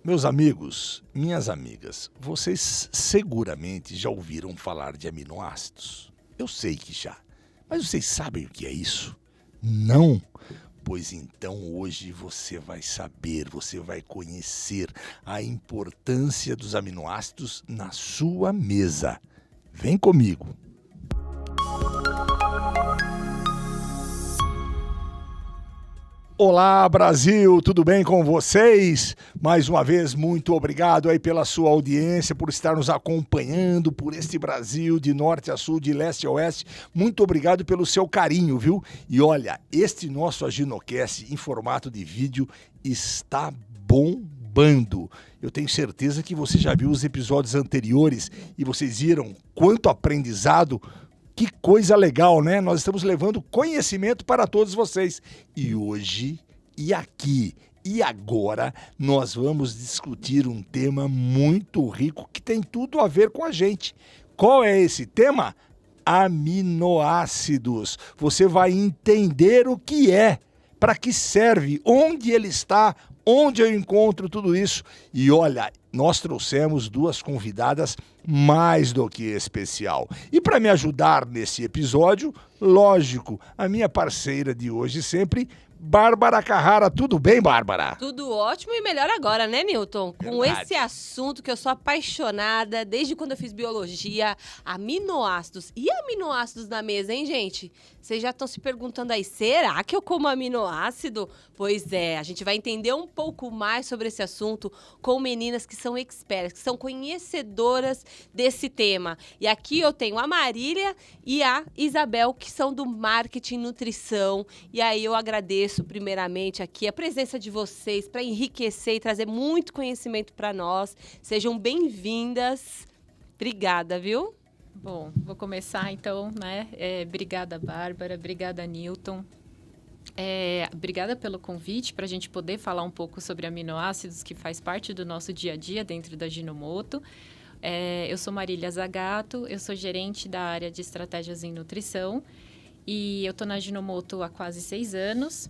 Meus amigos, minhas amigas, vocês seguramente já ouviram falar de aminoácidos. Eu sei que já, mas vocês sabem o que é isso? Não? Pois então hoje você vai saber, você vai conhecer a importância dos aminoácidos na sua mesa. Vem comigo! Olá, Brasil, tudo bem com vocês? Mais uma vez, muito obrigado aí pela sua audiência, por estar nos acompanhando por este Brasil, de norte a sul, de leste a oeste. Muito obrigado pelo seu carinho, viu? E olha, este nosso Aginocast em formato de vídeo está bombando. Eu tenho certeza que você já viu os episódios anteriores e vocês viram quanto aprendizado. Que coisa legal, né? Nós estamos levando conhecimento para todos vocês. E hoje, e aqui, e agora, nós vamos discutir um tema muito rico que tem tudo a ver com a gente. Qual é esse tema? Aminoácidos. Você vai entender o que é, para que serve, onde ele está, onde eu encontro tudo isso. E olha, nós trouxemos duas convidadas mais do que especial. E para me ajudar nesse episódio, lógico, a minha parceira de hoje sempre, Bárbara Carrara. Tudo bem, Bárbara? Tudo ótimo e melhor agora, né, Newton? Com esse assunto que eu sou apaixonada desde quando eu fiz biologia, aminoácidos. E aminoácidos na mesa, hein, gente? Vocês já estão se perguntando aí, será que eu como aminoácido? Pois é, a gente vai entender um pouco mais sobre esse assunto com meninas que são expertas, que são conhecedoras desse tema. E aqui eu tenho a Marília e a Isabel, que são do Marketing Nutrição. E aí eu agradeço primeiramente aqui a presença de vocês para enriquecer e trazer muito conhecimento para nós. Sejam bem-vindas. Obrigada, viu? Bom, vou começar então, né? Obrigada, Bárbara, obrigada, Newton. Obrigada pelo convite para a gente poder falar um pouco sobre aminoácidos, que faz parte do nosso dia a dia dentro da Ajinomoto. Eu sou Marília Zagato, eu sou gerente da área de estratégias em nutrição e eu estou na Ajinomoto há quase 6 anos.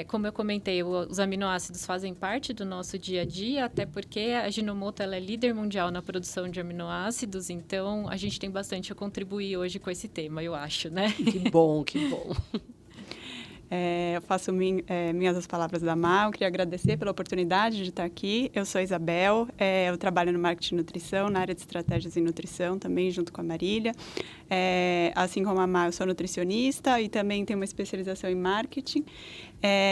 Como eu comentei, os aminoácidos fazem parte do nosso dia a dia, até porque a Ajinomoto ela é líder mundial na produção de aminoácidos, então a gente tem bastante a contribuir hoje com esse tema, eu acho, né? Que bom, que bom. Eu faço minhas as palavras da Má. Eu queria agradecer pela oportunidade de estar aqui. Eu sou Isabel, eu trabalho no Marketing Nutrição, na área de estratégias em nutrição, também junto com a Marília. Assim como a Má, eu sou nutricionista e também tenho uma especialização em marketing.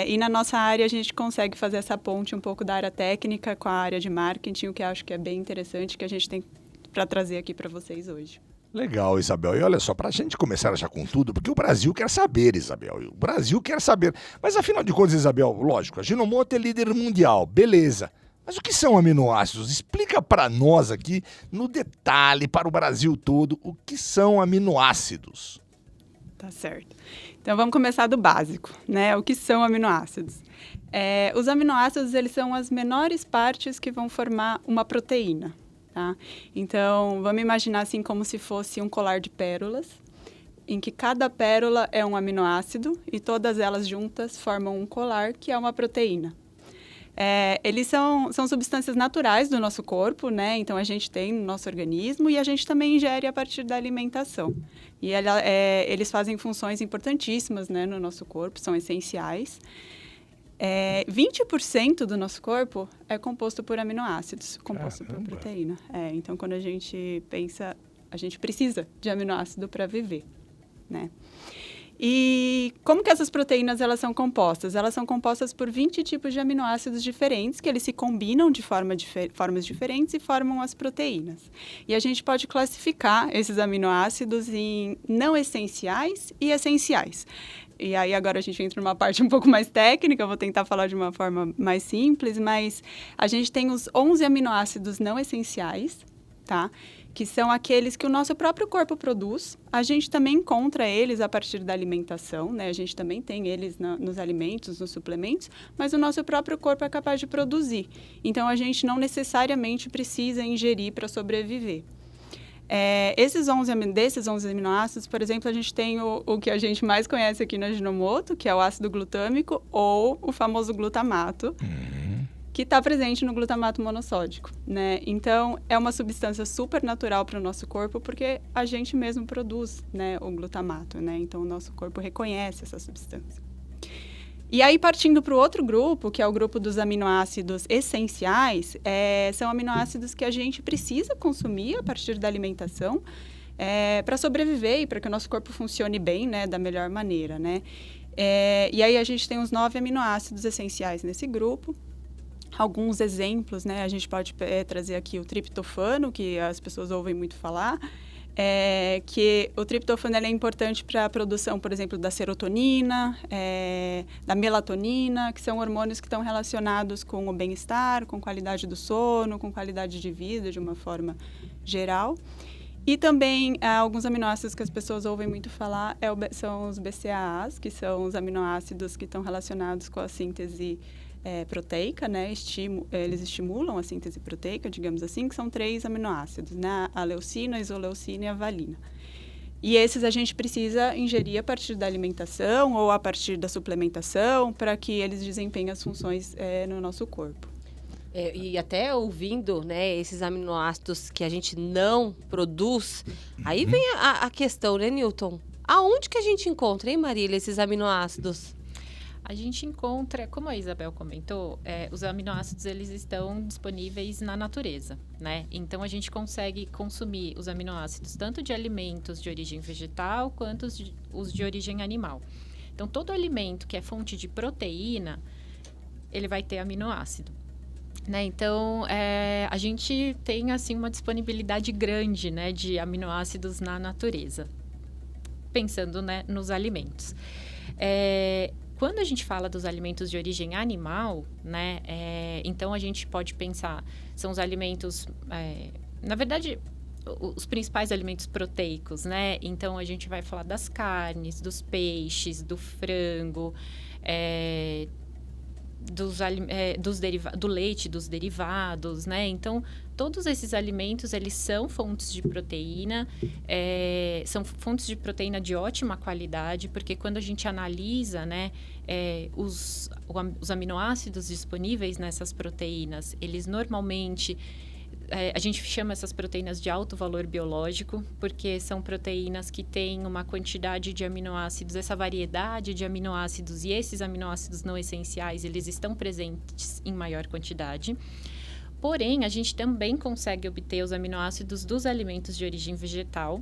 E na nossa área a gente consegue fazer essa ponte um pouco da área técnica com a área de marketing, o que eu acho que é bem interessante, que a gente tem para trazer aqui para vocês hoje. Legal, Isabel. E olha só, para a gente começar já com tudo, porque o Brasil quer saber, Isabel. O Brasil quer saber. Mas afinal de contas, Isabel, lógico, a Ajinomoto é líder mundial, beleza. Mas o que são aminoácidos? Explica para nós aqui, no detalhe, para o Brasil todo, o que são aminoácidos. Tá certo. Então, vamos começar do básico, né? O que são aminoácidos? Os aminoácidos, eles são as menores partes que vão formar uma proteína. Tá? Então, vamos imaginar assim como se fosse um colar de pérolas, em que cada pérola é um aminoácido e todas elas juntas formam um colar que é uma proteína. Eles são substâncias naturais do nosso corpo, né? Então a gente tem no nosso organismo e a gente também ingere a partir da alimentação. E eles fazem funções importantíssimas, né, no nosso corpo, são essenciais. 20% do nosso corpo é composto por aminoácidos, composto por proteína. Então, quando a gente pensa, a gente precisa de aminoácido para viver, né? E como que essas proteínas elas são compostas? Elas são compostas por 20 tipos de aminoácidos diferentes, que eles se combinam de formas diferentes e formam as proteínas. E a gente pode classificar esses aminoácidos em não essenciais e essenciais. E aí agora a gente entra numa parte um pouco mais técnica, eu vou tentar falar de uma forma mais simples, mas a gente tem os 11 aminoácidos não essenciais, tá? Que são aqueles que o nosso próprio corpo produz. A gente também encontra eles a partir da alimentação, né? A gente também tem eles nos alimentos, nos suplementos, mas o nosso próprio corpo é capaz de produzir. Então, a gente não necessariamente precisa ingerir para sobreviver. Desses 11 aminoácidos, por exemplo, a gente tem o que a gente mais conhece aqui na Ajinomoto, que é o ácido glutâmico ou o famoso glutamato. que está presente no glutamato monossódico, né? Então, é uma substância super natural para o nosso corpo, porque a gente mesmo produz, né, o glutamato, né? Então, o nosso corpo reconhece essa substância. E aí, partindo para o outro grupo, que é o grupo dos aminoácidos essenciais, são aminoácidos que a gente precisa consumir a partir da alimentação para sobreviver e para que o nosso corpo funcione bem, né, da melhor maneira, né? E aí, a gente tem os 9 aminoácidos essenciais nesse grupo. Alguns exemplos, né? A gente pode trazer aqui o triptofano, que as pessoas ouvem muito falar, que o triptofano é importante para a produção, por exemplo, da serotonina, da melatonina, que são hormônios que estão relacionados com o bem-estar, com qualidade do sono, com qualidade de vida, de uma forma geral. E também alguns aminoácidos que as pessoas ouvem muito falar são os BCAAs, que são os aminoácidos que estão relacionados com a síntese proteica, né? Eles estimulam a síntese proteica, digamos assim, que são 3 aminoácidos, né? A leucina, a isoleucina e a valina. E esses a gente precisa ingerir a partir da alimentação ou a partir da suplementação para que eles desempenhem as funções no nosso corpo. E até ouvindo, né, esses aminoácidos que a gente não produz, aí vem a questão, né, Newton? Aonde que a gente encontra, hein, Marília, esses aminoácidos? A gente encontra, como a Isabel comentou, os aminoácidos eles estão disponíveis na natureza, né? Então, a gente consegue consumir os aminoácidos tanto de alimentos de origem vegetal quanto os de origem animal. Então, todo alimento que é fonte de proteína, ele vai ter aminoácido, né? Então, a gente tem, assim, uma disponibilidade grande, né, de aminoácidos na natureza, pensando, né, nos alimentos. Quando a gente fala dos alimentos de origem animal, né, então a gente pode pensar, são os alimentos, na verdade, os principais alimentos proteicos, né? Então a gente vai falar das carnes, dos peixes, do frango, do leite, dos derivados, né? Então, todos esses alimentos, eles são fontes de proteína, são fontes de proteína de ótima qualidade, porque quando a gente analisa, né, os aminoácidos disponíveis nessas proteínas, eles normalmente... a gente chama essas proteínas de alto valor biológico, porque são proteínas que têm uma quantidade de aminoácidos, essa variedade de aminoácidos, e esses aminoácidos não essenciais, eles estão presentes em maior quantidade. Porém, a gente também consegue obter os aminoácidos dos alimentos de origem vegetal,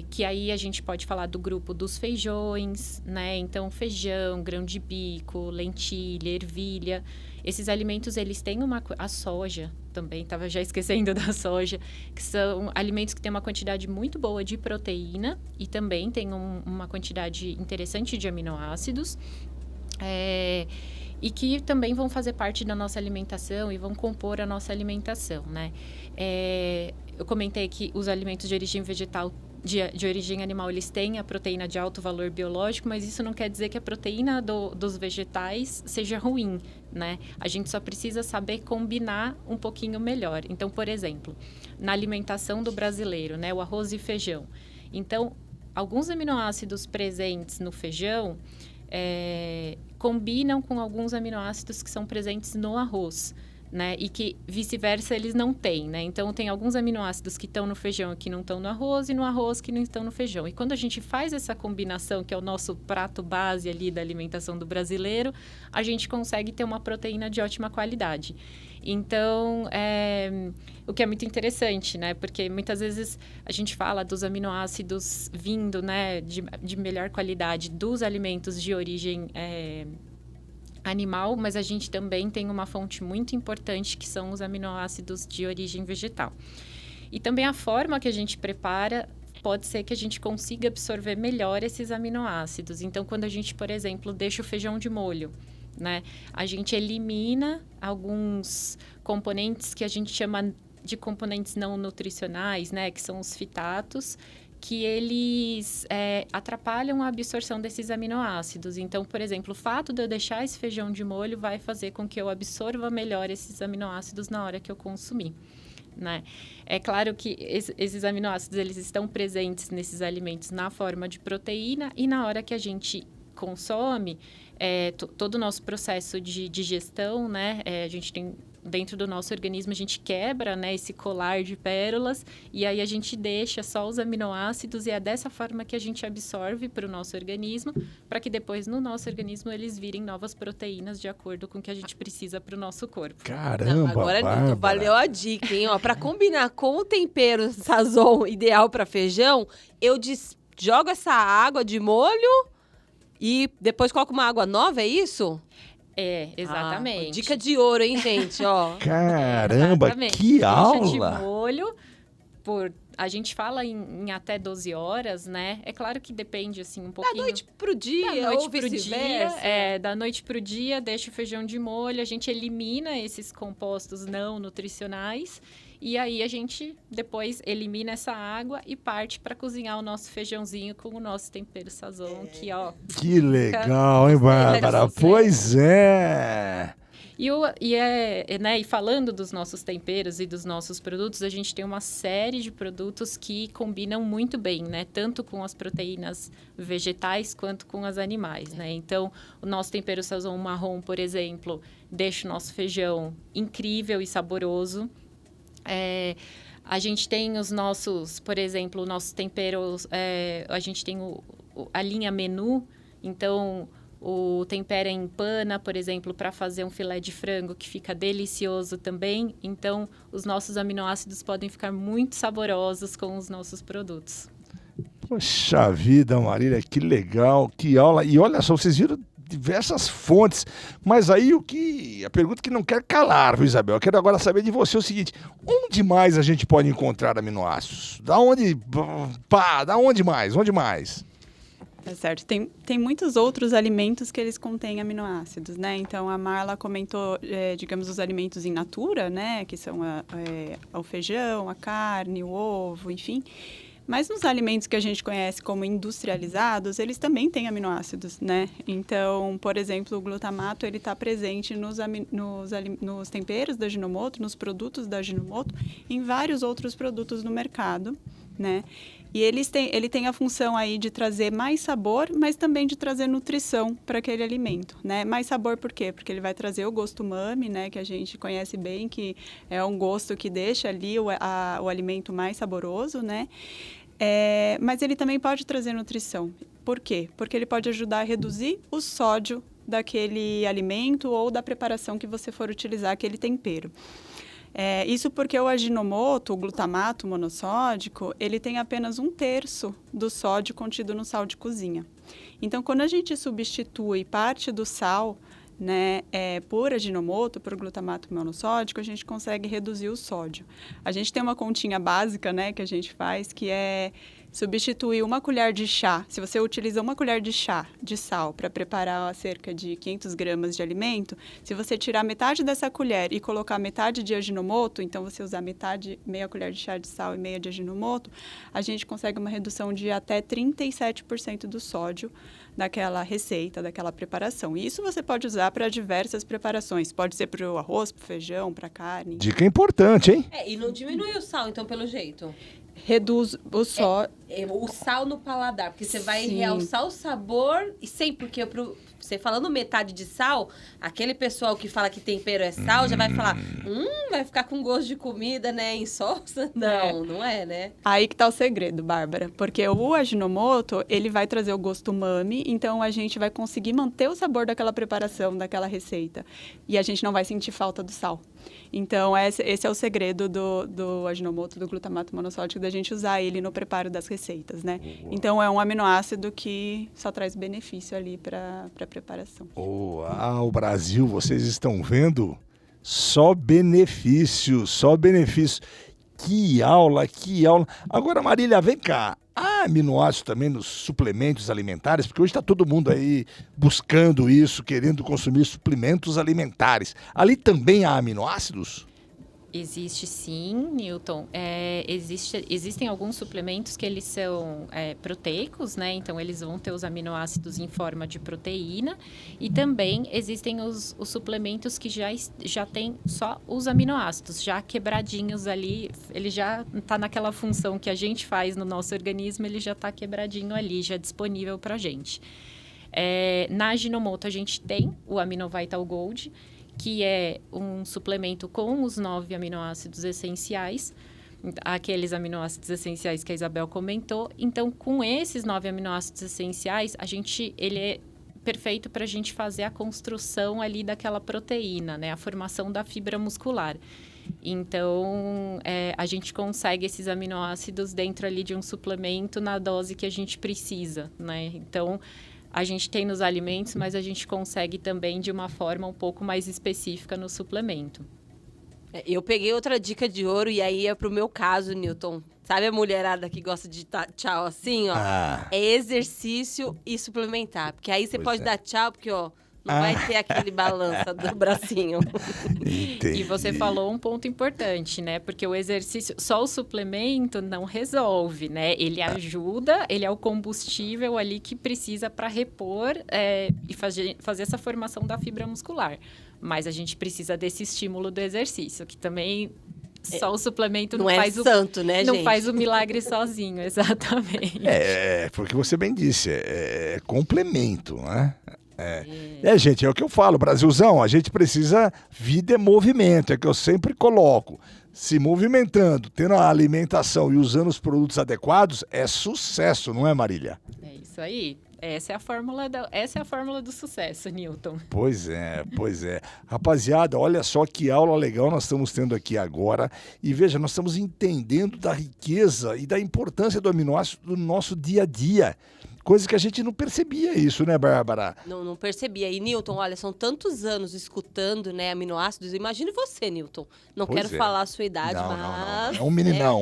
que aí a gente pode falar do grupo dos feijões, né? Então, feijão, grão de bico, lentilha, ervilha. Esses alimentos, eles têm a soja também, estava já esquecendo da soja, que são alimentos que têm uma quantidade muito boa de proteína e também tem uma quantidade interessante de aminoácidos. E que também vão fazer parte da nossa alimentação e vão compor a nossa alimentação, né? Eu comentei que os alimentos de origem vegetal, de origem animal, eles têm a proteína de alto valor biológico, mas isso não quer dizer que a proteína dos vegetais seja ruim, né? A gente só precisa saber combinar um pouquinho melhor. Então, por exemplo, na alimentação do brasileiro, né? O arroz e feijão. Então, alguns aminoácidos presentes no feijão combinam com alguns aminoácidos que são presentes no arroz, né? E que, vice-versa, eles não têm, né? Então, tem alguns aminoácidos que estão no feijão e que não estão no arroz, e no arroz que não estão no feijão. E quando a gente faz essa combinação, que é o nosso prato base ali da alimentação do brasileiro, a gente consegue ter uma proteína de ótima qualidade. Então, o que é muito interessante, né? Porque muitas vezes a gente fala dos aminoácidos vindo, né, de melhor qualidade dos alimentos de origem animal, mas a gente também tem uma fonte muito importante que são os aminoácidos de origem vegetal. E também a forma que a gente prepara pode ser que a gente consiga absorver melhor esses aminoácidos. Então, quando a gente, por exemplo, deixa o feijão de molho, né, a gente elimina alguns componentes que a gente chama de componentes não nutricionais, né, que são os fitatos, que eles atrapalham a absorção desses aminoácidos. Então, por exemplo, o fato de eu deixar esse feijão de molho vai fazer com que eu absorva melhor esses aminoácidos na hora que eu consumir, né? É claro que esses aminoácidos, eles estão presentes nesses alimentos na forma de proteína, e na hora que a gente consome, todo o nosso processo de digestão, né? A gente tem dentro do nosso organismo, a gente quebra, né, esse colar de pérolas e aí a gente deixa só os aminoácidos e é dessa forma que a gente absorve para o nosso organismo, para que depois no nosso organismo eles virem novas proteínas de acordo com o que a gente precisa para o nosso corpo. Caramba, agora, Bárbara. Nilton, valeu a dica, hein? Para combinar com o tempero sazon ideal para feijão, eu jogo essa água de molho e depois coloco uma água nova, é isso? Exatamente. Dica de ouro, hein, gente? Ó. Caramba, Exatamente. que Deixa aula! de molho a gente fala em até 12 horas, né? É claro que depende, assim, um pouquinho... Da noite pro dia, da noite ou pro vice-versa. dia. Da noite pro dia, deixa o feijão de molho, a gente elimina esses compostos não nutricionais e aí a gente depois elimina essa água e parte para cozinhar o nosso feijãozinho com o nosso tempero sazon, que ó... Que legal, hein, Bárbara? Pois é! E falando dos nossos temperos e dos nossos produtos, a gente tem uma série de produtos que combinam muito bem, né? Tanto com as proteínas vegetais quanto com as animais, né? Então, o nosso tempero sazon marrom, por exemplo, deixa o nosso feijão incrível e saboroso. A gente tem os nossos, por exemplo, nossos temperos, a gente tem a linha menu, então... O tempera em pana, por exemplo, para fazer um filé de frango que fica delicioso também. Então, os nossos aminoácidos podem ficar muito saborosos com os nossos produtos. Poxa vida, Marília, que legal, que aula. E olha só, vocês viram diversas fontes, mas aí a pergunta que não quer calar, viu, Isabel? Eu quero agora saber de você o seguinte, onde mais a gente pode encontrar aminoácidos? Da onde mais? Onde mais? Tá certo. Tem muitos outros alimentos que eles contêm aminoácidos, né? Então, a Marla comentou, digamos, os alimentos in natura, né? Que são o feijão, a carne, o ovo, enfim. Mas nos alimentos que a gente conhece como industrializados, eles também têm aminoácidos, né? Então, por exemplo, o glutamato, ele está presente nos temperos da Ajinomoto, nos produtos da Ajinomoto, em vários outros produtos no mercado, né? E ele tem a função aí de trazer mais sabor, mas também de trazer nutrição para aquele alimento, né? Mais sabor por quê? Porque ele vai trazer o gosto umami, né? Que a gente conhece bem, que é um gosto que deixa ali o alimento mais saboroso, né? Mas ele também pode trazer nutrição. Por quê? Porque ele pode ajudar a reduzir o sódio daquele alimento ou da preparação que você for utilizar aquele tempero. Isso porque o Ajinomoto, o glutamato monossódico, ele tem apenas 1/3 do sódio contido no sal de cozinha. Então, quando a gente substitui parte do sal, né, por Ajinomoto, por glutamato monossódico, a gente consegue reduzir o sódio. A gente tem uma continha básica, né, que a gente faz, que é substituir 1 colher de chá. Se você utiliza 1 colher de chá de sal para preparar cerca de 500 gramas de alimento, se você tirar metade dessa colher e colocar metade de Ajinomoto, então você usar meia colher de chá de sal e meia de Ajinomoto, a gente consegue uma redução de até 37% do sódio daquela receita, daquela preparação. E isso você pode usar para diversas preparações. Pode ser para o arroz, para o feijão, para a carne. Dica importante, hein? E não diminui o sal, então, pelo jeito. Reduz o sódio. O sal no paladar, porque você vai Sim. realçar o sabor e sempre, porque você falando metade de sal, aquele pessoal que fala que tempero é sal, já vai falar, vai ficar com gosto de comida, né, em salsa? Não, não é, né? Aí que tá o segredo, Bárbara, porque o Ajinomoto, ele vai trazer o gosto umami, então a gente vai conseguir manter o sabor daquela preparação, daquela receita, e a gente não vai sentir falta do sal. Então, esse é o segredo do Ajinomoto, do glutamato monossódico, da gente usar ele no preparo das receitas, né? Então, é um aminoácido que só traz benefício ali para a preparação. O Brasil, vocês estão vendo? Só benefício, só benefício. Que aula, que aula. Agora, Marília, vem cá. Há aminoácidos também nos suplementos alimentares? Porque hoje está todo mundo aí buscando isso, querendo consumir suplementos alimentares. Ali também há aminoácidos? Existe sim, Newton. Existem alguns suplementos que eles são proteicos, né? Então, eles vão ter os aminoácidos em forma de proteína. E também existem os suplementos que já tem só os aminoácidos, já quebradinhos ali. Ele já está naquela função que a gente faz no nosso organismo, ele já está quebradinho ali, já disponível para a gente. Na Ajinomoto, a gente tem o AminoVital Gold, que é um suplemento com os 9 aminoácidos essenciais, aqueles aminoácidos essenciais que a Isabel comentou. Então, com esses 9 aminoácidos essenciais, ele é perfeito para a gente fazer a construção ali daquela proteína, né? A formação da fibra muscular. Então, a gente consegue esses aminoácidos dentro ali de um suplemento na dose que a gente precisa, né? Então, a gente tem nos alimentos, mas a gente consegue também de uma forma um pouco mais específica no suplemento. Eu peguei outra dica de ouro e aí é pro meu caso, Newton. Sabe a mulherada que gosta de dar tchau assim, ó? É exercício e suplementar. Porque aí você pode dar tchau, porque, ó, não vai ter aquele balança do bracinho. Entendi. E você falou um ponto importante, né? Porque o exercício, só o suplemento não resolve, né? Ele ajuda, ele é o combustível ali que precisa para repor e fazer essa formação da fibra muscular. Mas a gente precisa desse estímulo do exercício, que também só o suplemento não faz santo, né, não gente? faz o milagre sozinho, exatamente. Porque você bem disse, é complemento, né? Gente, é o que eu falo, Brasilzão, a gente precisa vida e movimento, é que eu sempre coloco. Se movimentando, tendo a alimentação e usando os produtos adequados, é sucesso, não é, Marília? É isso aí. Essa é a fórmula do sucesso, Newton. Pois é. Rapaziada, olha só que aula legal nós estamos tendo aqui agora. E veja, nós estamos entendendo da riqueza e da importância do aminoácido no nosso dia a dia. Coisa que a gente não percebia isso, né, Bárbara? Não percebia. E, Newton, olha, são tantos anos escutando, né, aminoácidos. Imagine você, Newton. Não quero falar a sua idade, mas... Não.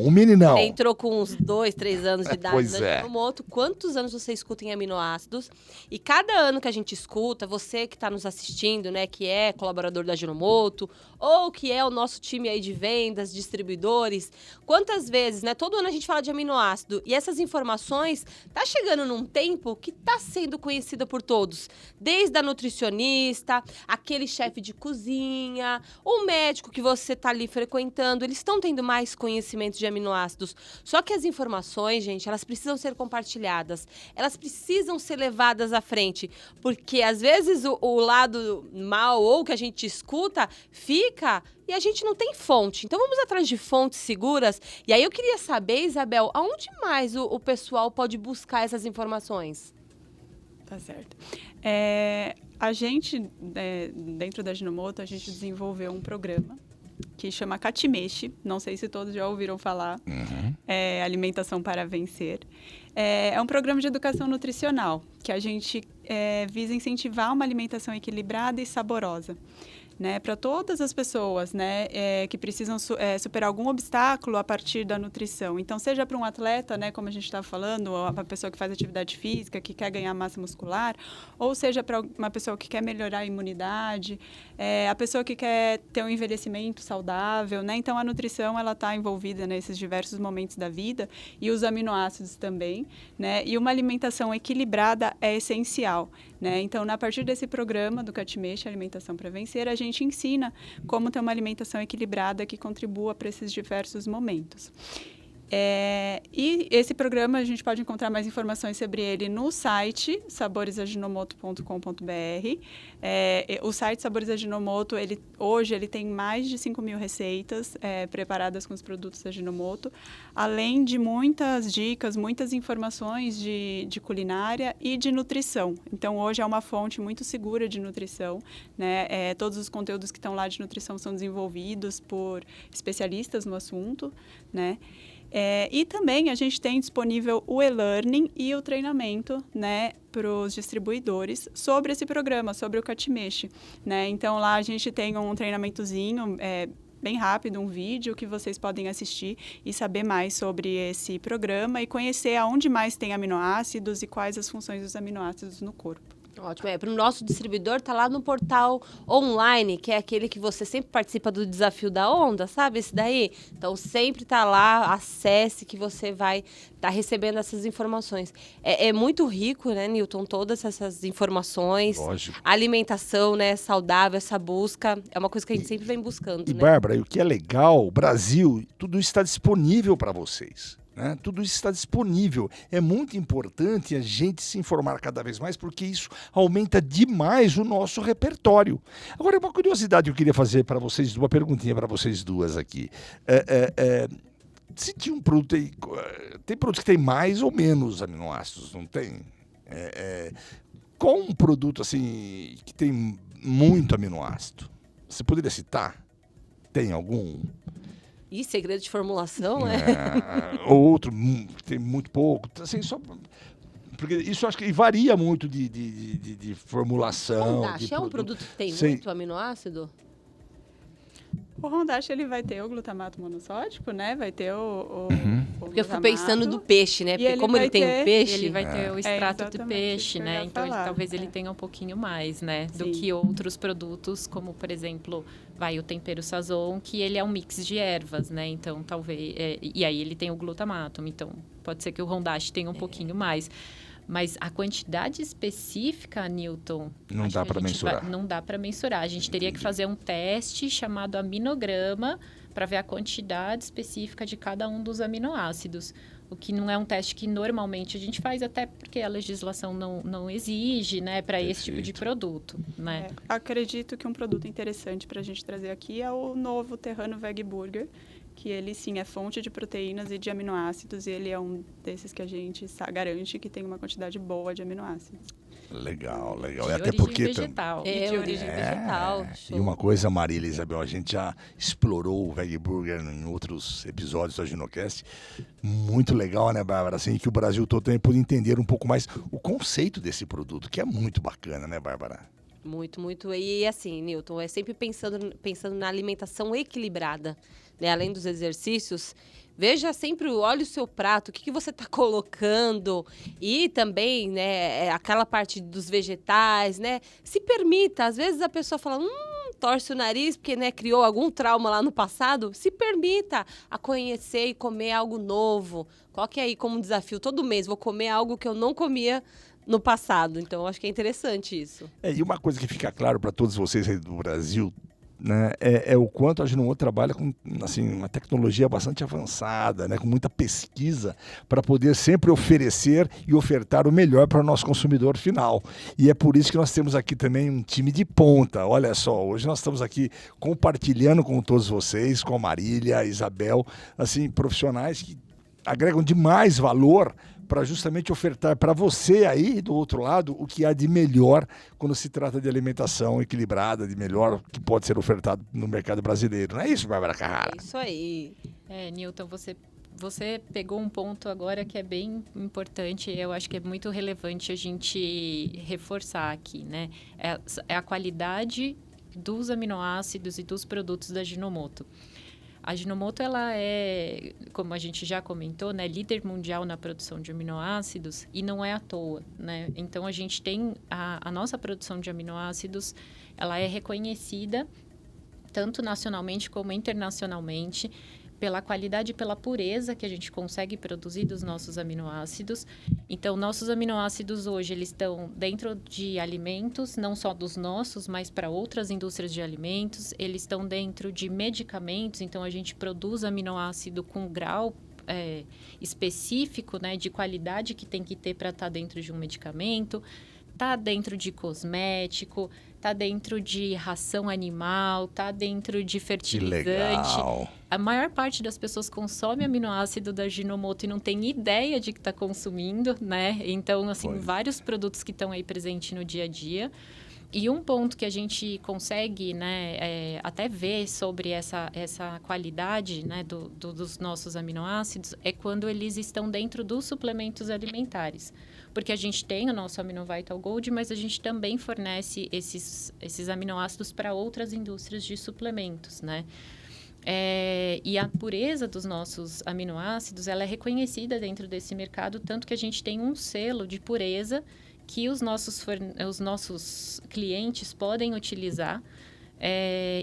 Um meninão. Entrou com uns 2, 3 anos de idade. Pois é. Ajinomoto. Quantos anos você escuta em aminoácidos? E cada ano que a gente escuta, você que está nos assistindo, né, que é colaborador da Ajinomoto, ou que é o nosso time aí de vendas, distribuidores, quantas vezes, né, todo ano a gente fala de aminoácido. E essas informações tá chegando num tempo que está sendo conhecida por todos, desde a nutricionista, aquele chefe de cozinha, o médico que você está ali frequentando, eles estão tendo mais conhecimento de aminoácidos. Só que as informações, gente, elas precisam ser compartilhadas, elas precisam ser levadas à frente, porque às vezes o lado mal ou que a gente escuta fica e a gente não tem fonte. Então, vamos atrás de fontes seguras. E aí, eu queria saber, Isabel, aonde mais o pessoal pode buscar essas informações? Tá certo. A gente, dentro da Ajinomoto, a gente desenvolveu um programa que chama Katimeshi. Não sei se todos já ouviram falar. Alimentação para Vencer. É um programa de educação nutricional que a gente visa incentivar uma alimentação equilibrada e saborosa. Né, para todas as pessoas, né, que precisam superar algum obstáculo a partir da nutrição. Então, seja para um atleta, né, como a gente estava falando, ou uma pessoa que faz atividade física, que quer ganhar massa muscular, ou seja para uma pessoa que quer melhorar a imunidade, a pessoa que quer ter um envelhecimento saudável, né? Então, a nutrição ela está envolvida nesses diversos momentos da vida e os aminoácidos também, né? E uma alimentação equilibrada é essencial, né? Então, a partir desse programa do Katimeshi, Alimentação para Vencer, a gente ensina como ter uma alimentação equilibrada que contribua para esses diversos momentos. E esse programa, a gente pode encontrar mais informações sobre ele no site saboresajinomoto.com.br. O site Sabores Ajinomoto, hoje ele tem mais de 5.000 receitas preparadas com os produtos da Ajinomoto, além de muitas dicas, muitas informações de culinária e de nutrição. Então, hoje é uma fonte muito segura de nutrição, né? Todos os conteúdos que estão lá de nutrição são desenvolvidos por especialistas no assunto, né? E também a gente tem disponível o e-learning e o treinamento, né, para os distribuidores sobre esse programa, sobre o Katimeshi, né? Então, lá a gente tem um treinamentozinho bem rápido, um vídeo que vocês podem assistir e saber mais sobre esse programa e conhecer aonde mais tem aminoácidos e quais as funções dos aminoácidos no corpo. Ótimo. Para o nosso distribuidor, tá lá no portal online, que é aquele que você sempre participa do Desafio da Onda, sabe? Esse daí. Então, sempre tá lá, acesse que você vai estar recebendo essas informações. É muito rico, né, Newton? Todas essas informações. Lógico. A alimentação, né, saudável, essa busca, é uma coisa que a gente sempre vem buscando, E, né? Bárbara, e o que é legal, o Brasil, tudo isso está disponível para vocês. né? Tudo isso está disponível. É muito importante a gente se informar cada vez mais, porque isso aumenta demais o nosso repertório. Agora, uma curiosidade que eu queria fazer para vocês, uma perguntinha para vocês duas aqui. Se tinha um produto aí, tem produtos que tem mais ou menos aminoácidos, não tem? Qual um produto assim que tem muito aminoácido? Você poderia citar? Tem algum? Ih, segredo de formulação, Ou outro que tem muito pouco, assim, só porque isso eu acho que varia muito de formulação. Hondash é um produto que tem Sei. muito aminoácido? O Hondash, ele vai ter o glutamato monossódico, né? Vai ter o Porque eu fico pensando do peixe, né? E Porque ele como ele vai tem ter- o peixe... Ele vai ter o extrato de exatamente peixe, isso que eu né? ia Então, falar. talvez ele tenha um pouquinho mais, né? Do Sim. que outros produtos, como, por exemplo, o tempero sazon, que ele é um mix de ervas, né? Então, talvez... e aí, ele tem o glutamato. Então, pode ser que o Hondash tenha um pouquinho mais. Mas a quantidade específica, Newton... Não acho dá que a para gente mensurar. não dá para mensurar. A gente teria que fazer um teste chamado aminograma para ver a quantidade específica de cada um dos aminoácidos. O que não é um teste que normalmente a gente faz, até porque a legislação não exige, né, para esse tipo de produto, né? Acredito que um produto interessante para a gente trazer aqui é o novo Terrano Veg Burger, que ele sim é fonte de proteínas e de aminoácidos, e ele é um desses que a gente garante que tem uma quantidade boa de aminoácidos. Legal. De E até origem porque vegetal. É, de origem origem vegetal. E uma coisa, Marília e Isabel, a gente já explorou o Veg Burger em outros episódios do Aginocast. Muito legal, né, Bárbara? Assim, que o Brasil todo também pôde entender um pouco mais o conceito desse produto, que é muito bacana, né, Bárbara? Muito, muito. E assim, Newton, é sempre pensando na alimentação equilibrada, né? Além dos exercícios, veja sempre, olhe o seu prato, o que você está colocando e também, né, aquela parte dos vegetais, né? Se permita, às vezes a pessoa fala, torce o nariz porque, né, criou algum trauma lá no passado. Se permita a conhecer e comer algo novo. Coloque aí como um desafio, todo mês vou comer algo que eu não comia no passado. Então, eu acho que é interessante isso. E uma coisa que fica claro para todos vocês aí do Brasil, né, é o quanto a Ajinomoto trabalha com assim, uma tecnologia bastante avançada, né, com muita pesquisa para poder sempre oferecer e ofertar o melhor para o nosso consumidor final. E é por isso que nós temos aqui também um time de ponta. Olha só, hoje nós estamos aqui compartilhando com todos vocês, com a Marília, a Isabel, assim, profissionais que agregam demais valor para justamente ofertar para você aí do outro lado o que há de melhor quando se trata de alimentação equilibrada, de melhor que pode ser ofertado no mercado brasileiro. Não é isso, Bárbara Carrara? É isso aí. Newton, você pegou um ponto agora que é bem importante, eu acho que é muito relevante a gente reforçar aqui, né? É a qualidade dos aminoácidos e dos produtos da Ajinomoto. A Ajinomoto, ela é, como a gente já comentou, né, líder mundial na produção de aminoácidos e não é à toa, né? Então, a gente tem a nossa produção de aminoácidos, ela é reconhecida tanto nacionalmente como internacionalmente pela qualidade e pela pureza que a gente consegue produzir dos nossos aminoácidos. Então, nossos aminoácidos hoje, eles estão dentro de alimentos, não só dos nossos, mas para outras indústrias de alimentos. Eles estão dentro de medicamentos, então a gente produz aminoácido com grau específico, né, de qualidade que tem que ter para estar dentro de um medicamento. Está dentro de cosmético, está dentro de ração animal, está dentro de fertilizante. Que legal. A maior parte das pessoas consome aminoácido da Ajinomoto e não tem ideia de que está consumindo, né? Então, assim, vários produtos que estão aí presentes no dia a dia. E um ponto que a gente consegue, né, até ver sobre essa qualidade, né, dos nossos aminoácidos é quando eles estão dentro dos suplementos alimentares. Porque a gente tem o nosso Aminovital Gold, mas a gente também fornece esses aminoácidos para outras indústrias de suplementos, né? E a pureza dos nossos aminoácidos, ela é reconhecida dentro desse mercado, tanto que a gente tem um selo de pureza que os nossos clientes podem utilizar.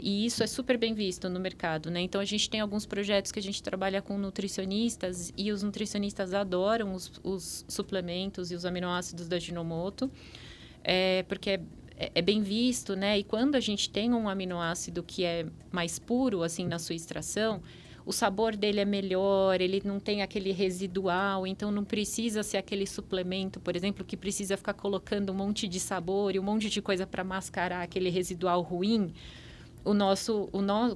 E isso é super bem visto no mercado, né? Então, a gente tem alguns projetos que a gente trabalha com nutricionistas e os nutricionistas adoram os suplementos e os aminoácidos da Ajinomoto, porque é bem visto, né? E quando a gente tem um aminoácido que é mais puro, assim, na sua extração, o sabor dele é melhor, ele não tem aquele residual, então não precisa ser aquele suplemento, por exemplo, que precisa ficar colocando um monte de sabor e um monte de coisa para mascarar aquele residual ruim.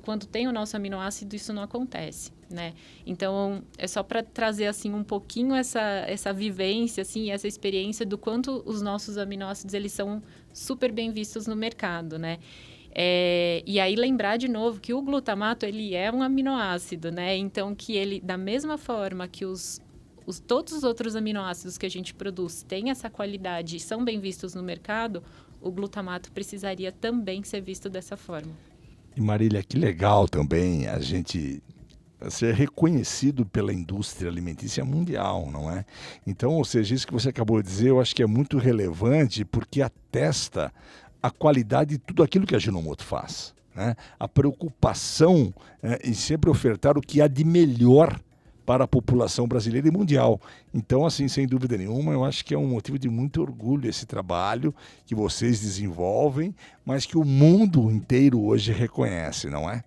Quando tem o nosso aminoácido, isso não acontece, né? Então, é só para trazer, assim, um pouquinho essa vivência, assim, essa experiência do quanto os nossos aminoácidos, eles são super bem vistos no mercado, né? E aí, lembrar de novo que o glutamato, ele é um aminoácido, né? Então, que ele, da mesma forma que todos os outros aminoácidos que a gente produz têm essa qualidade e são bem vistos no mercado, o glutamato precisaria também ser visto dessa forma. E Marília, que legal também a gente ser reconhecido pela indústria alimentícia mundial, não é? Então, ou seja, isso que você acabou de dizer, eu acho que é muito relevante porque atesta a qualidade de tudo aquilo que a Ajinomoto faz, né? A preocupação em sempre ofertar o que há de melhor para a população brasileira e mundial. Então, assim, sem dúvida nenhuma, eu acho que é um motivo de muito orgulho esse trabalho que vocês desenvolvem, mas que o mundo inteiro hoje reconhece, não é?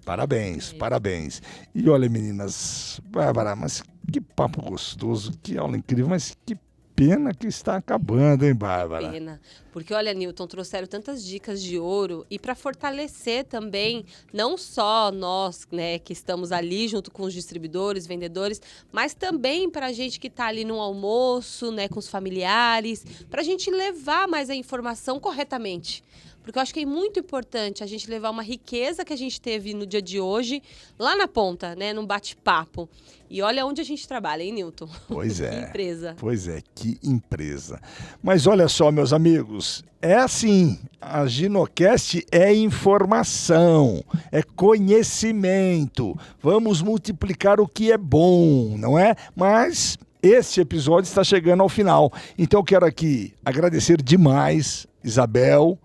Parabéns, parabéns. E olha, meninas, Bárbara, mas que papo gostoso, que aula incrível, mas que pena que está acabando, hein, Bárbara? Pena. Porque, olha, Newton, trouxeram tantas dicas de ouro e para fortalecer também, não só nós, né, que estamos ali junto com os distribuidores, vendedores, mas também para a gente que está ali no almoço, né, com os familiares, para a gente levar mais a informação corretamente. Porque eu acho que é muito importante a gente levar uma riqueza que a gente teve no dia de hoje lá na ponta, né, num bate-papo. E olha onde a gente trabalha, hein, Newton? Pois é. Que empresa. Pois é, que empresa. Mas olha só, meus amigos, é assim, a Ginocast é informação, é conhecimento. Vamos multiplicar o que é bom, não é? Mas esse episódio está chegando ao final. Então eu quero aqui agradecer demais, Isabel,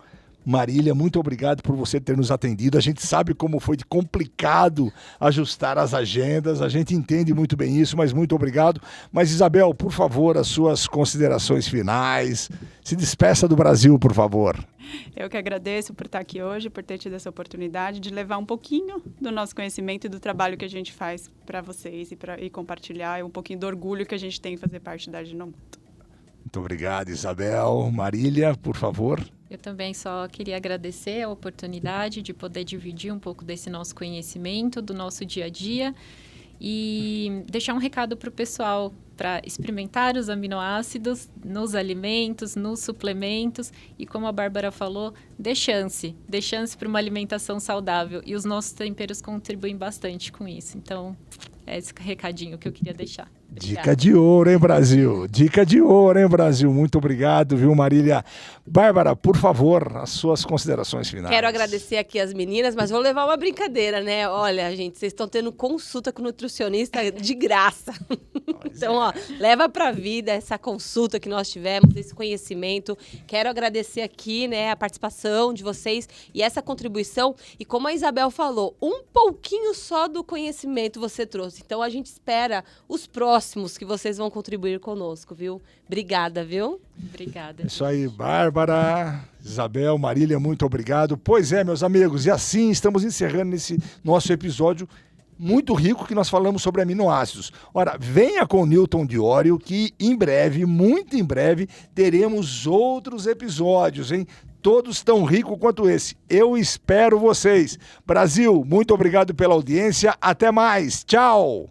Marília, muito obrigado por você ter nos atendido. A gente sabe como foi complicado ajustar as agendas, a gente entende muito bem isso, mas muito obrigado. Mas Isabel, por favor, as suas considerações finais. Se despeça do Brasil, por favor. Eu que agradeço por estar aqui hoje, por ter tido essa oportunidade de levar um pouquinho do nosso conhecimento e do trabalho que a gente faz para vocês e compartilhar um pouquinho do orgulho que a gente tem em fazer parte da Ajinomoto. Muito obrigado, Isabel. Marília, por favor. Eu também só queria agradecer a oportunidade de poder dividir um pouco desse nosso conhecimento, do nosso dia a dia e deixar um recado para o pessoal para experimentar os aminoácidos nos alimentos, nos suplementos e, como a Bárbara falou, dê chance para uma alimentação saudável e os nossos temperos contribuem bastante com isso. Então, é esse recadinho que eu queria deixar. Obrigada. Dica de ouro, hein, Brasil? Dica de ouro, hein, Brasil? Muito obrigado, viu, Marília? Bárbara, por favor, as suas considerações finais. Quero agradecer aqui as meninas, mas vou levar uma brincadeira, né? Olha, gente, vocês estão tendo consulta com o nutricionista de graça. Então, ó, leva pra vida essa consulta que nós tivemos, esse conhecimento. Quero agradecer aqui, né, a participação de vocês e essa contribuição. E como a Isabel falou, um pouquinho só do conhecimento você trouxe. Então, a gente espera os próximos que vocês vão contribuir conosco, viu? Obrigada, viu? Obrigada. É isso aí, Bárbara, Isabel, Marília, muito obrigado. Pois é, meus amigos, e assim estamos encerrando esse nosso episódio muito rico que nós falamos sobre aminoácidos. Ora, venha com o Newton Diório que em breve, muito em breve, teremos outros episódios, hein? Todos tão ricos quanto esse. Eu espero vocês. Brasil, muito obrigado pela audiência. Até mais. Tchau.